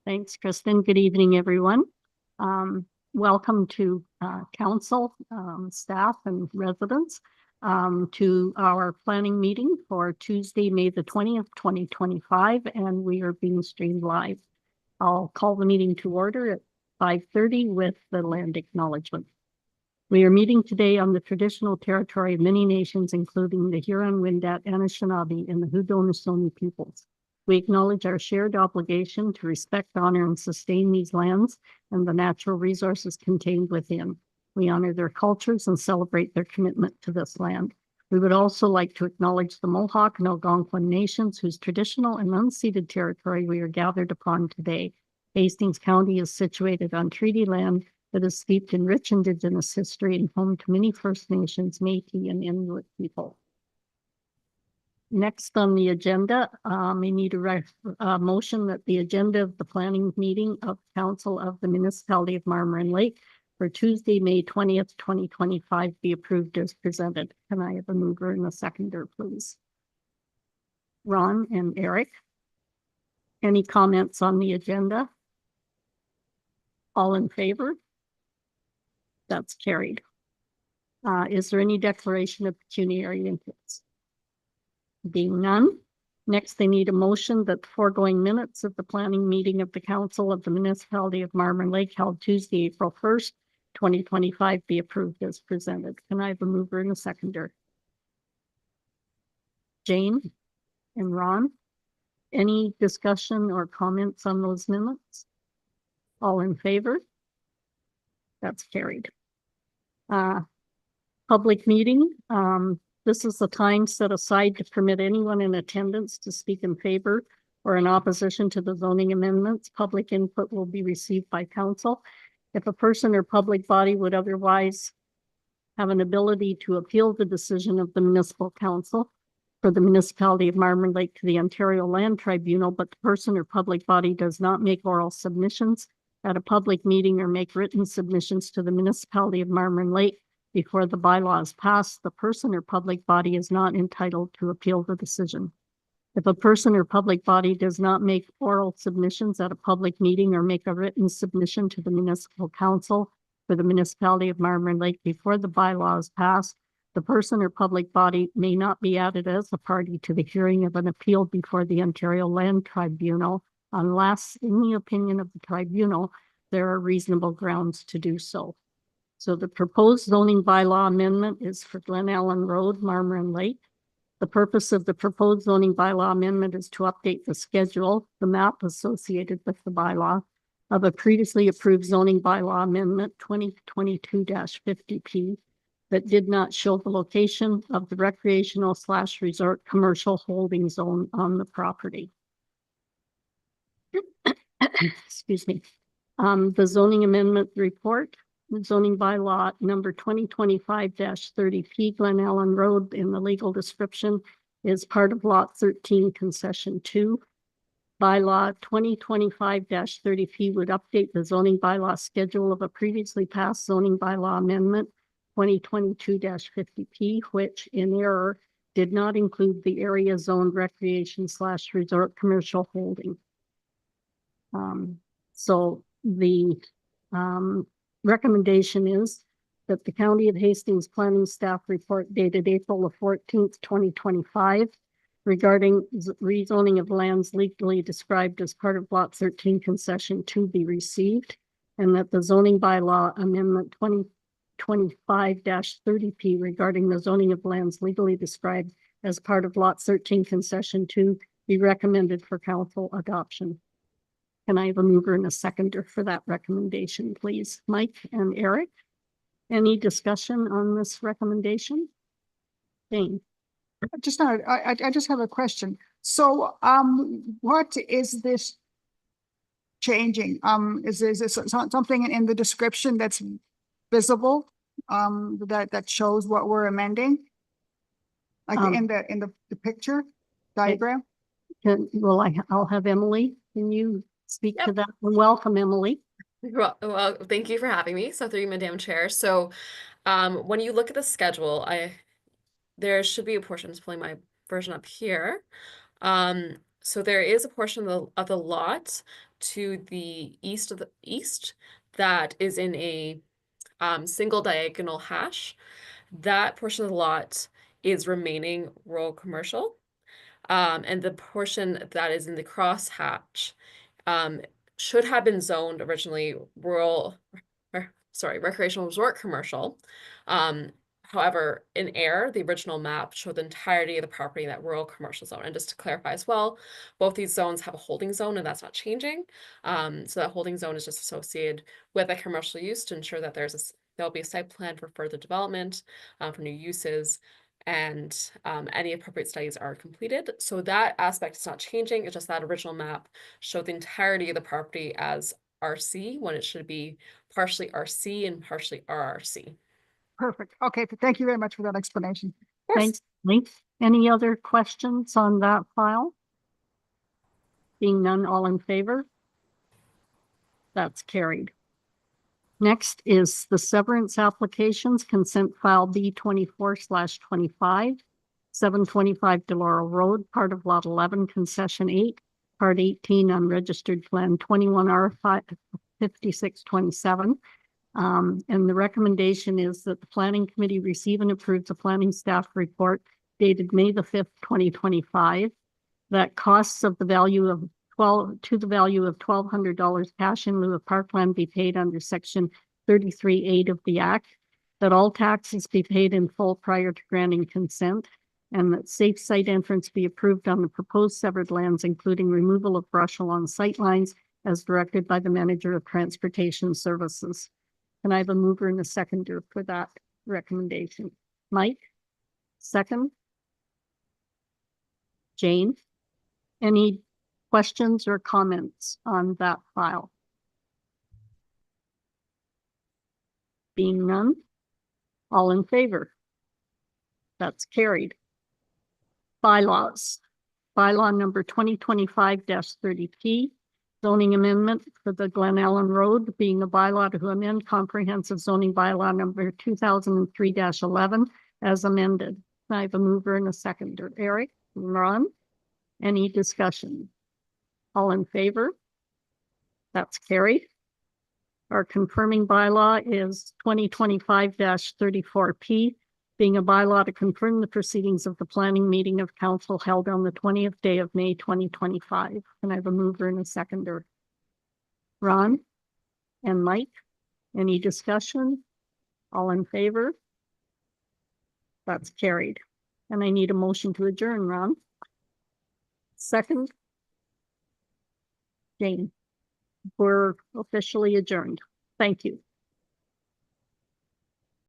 Thanks, Kristen. Good evening, everyone. Welcome to council, staff and residents to our planning meeting for Tuesday, May the 20th, 2025, and we are being streamed live. I'll call the meeting to order at 5:30 with the land acknowledgement. We are meeting today on the traditional territory of many nations, including the Huron-Wendat, Anishinaabe, and the Haudenosaunee peoples. We acknowledge our shared obligation to respect, honor, and sustain these lands and the natural resources contained within. We honor their cultures and celebrate their commitment to this land. We would also like to acknowledge the Mohawk and Algonquin nations, whose traditional and unceded territory we are gathered upon today. Hastings County is situated on treaty land that is steeped in rich Indigenous history and home to many First Nations, Métis, and Inuit people. Next on the agenda, we need a motion that the agenda of the planning meeting of Council of the Municipality of Marmarin Lake for Tuesday, May 20th, 2025 be approved as presented. Can I have a mover and a seconder, please? Ron and Eric. Any comments on the agenda? All in favor? That's carried. Is there any declaration of pecuniary interest? Being none, next they need a motion that the foregoing minutes of the planning meeting of the Council of the Municipality of Marmarin Lake held Tuesday, April 1st, 2025 be approved as presented. Can I have a mover and a seconder? Jane and Ron, any discussion or comments on those minutes? All in favor? That's carried. Public meeting. This is the time set aside to permit anyone in attendance to speak in favor or in opposition to the zoning amendments. Public input will be received by council. If a person or public body would otherwise have an ability to appeal the decision of the municipal council for the municipality of Marmarin Lake to the Ontario Land Tribunal, but the person or public body does not make oral submissions at a public meeting or make written submissions to the municipality of Marmarin Lake before the bylaw is passed, the person or public body is not entitled to appeal the decision. If a person or public body does not make oral submissions at a public meeting or make a written submission to the municipal council for the municipality of Marmarin Lake before the bylaw is passed, the person or public body may not be added as a party to the hearing of an appeal before the Ontario Land Tribunal unless, in the opinion of the tribunal, there are reasonable grounds to do so. So the proposed zoning bylaw amendment is for Glen Allen Road, Marmarin Lake. The purpose of the proposed zoning bylaw amendment is to update the schedule, the map associated with the bylaw of a previously approved zoning bylaw amendment 2022-50P that did not show the location of the recreational/resort commercial holding zone on the property. Excuse me. The zoning amendment report. Zoning bylaw number 2025-30P Glen Allen Road in the legal description is part of lot 13 concession 2. Bylaw 2025-30P would update the zoning bylaw schedule of a previously passed zoning bylaw amendment 2022-50P, which in error did not include the area zoned recreation/resort commercial holding. So the recommendation is that the County of Hastings Planning Staff report dated April 14th, 2025 regarding rezoning of lands legally described as part of Lot 13 Concession 2 be received, and that the zoning bylaw amendment 2025-30P regarding the zoning of lands legally described as part of Lot 13 Concession 2 be recommended for council adoption. Can I have a mover and a seconder for that recommendation, please? Mike and Eric, any discussion on this recommendation? Jane. I just have a question. So, what is this changing? Is this something in the description that's visible, that shows what we're amending? Like in the picture diagram? I'll have Emily. Can you speak to that? Welcome, Emily. Well, thank you for having me. So through you, Madam Chair. So when you look at the schedule, there should be a portion, I'm just pulling my version up here. So there is a portion of the lot to the east that is in a single diagonal hash. That portion of the lot is remaining rural commercial. And the portion that is in the crosshatch should have been zoned originally recreational resort commercial. However, in air, the original map showed the entirety of the property in that rural commercial zone. And just to clarify as well, both these zones have a holding zone, and that's not changing. So that holding zone is just associated with a commercial use to ensure that there'll be a site plan for further development, for new uses, and any appropriate studies are completed. So that aspect is not changing. It's just that original map showed the entirety of the property as RC when it should be partially RC and partially RRC. Perfect. Okay, thank you very much for that explanation. Of course. Thanks, Mike. Any other questions on that file? Being none, all in favor? That's carried. Next is the severance applications, consent file B24/25, 725 Deloro Road, part of Lot 11, concession 8, part 18, unregistered plan 21R 5627. And the recommendation is that the planning committee receive and approve the planning staff report dated May the 5th, 2025, that costs of the value of $1,200 cash in lieu of parkland be paid under section 33(8) of the Act, that all taxes be paid in full prior to granting consent, and that safe site entrance be approved on the proposed severed lands, including removal of brush along sight lines as directed by the manager of transportation services. Can I have a mover and a seconder for that recommendation? Mike? Second? Jane? Any questions or comments on that file? Being none, all in favor? That's carried. Bylaws. Bylaw number 2025-30P, zoning amendment for the Glen Ellen Road, being a bylaw to amend comprehensive zoning bylaw number 2003-11 as amended. I have a mover and a seconder. Eric, Ron, any discussion? All in favor? That's carried. Our confirming bylaw is 2025-34P, being a bylaw to confirm the proceedings of the planning meeting of council held on the 20th day of May 2025. And I have a mover and a seconder. Ron and Mike, any discussion? All in favor? That's carried. And I need a motion to adjourn, Ron. Second? Jane. We're officially adjourned. Thank you.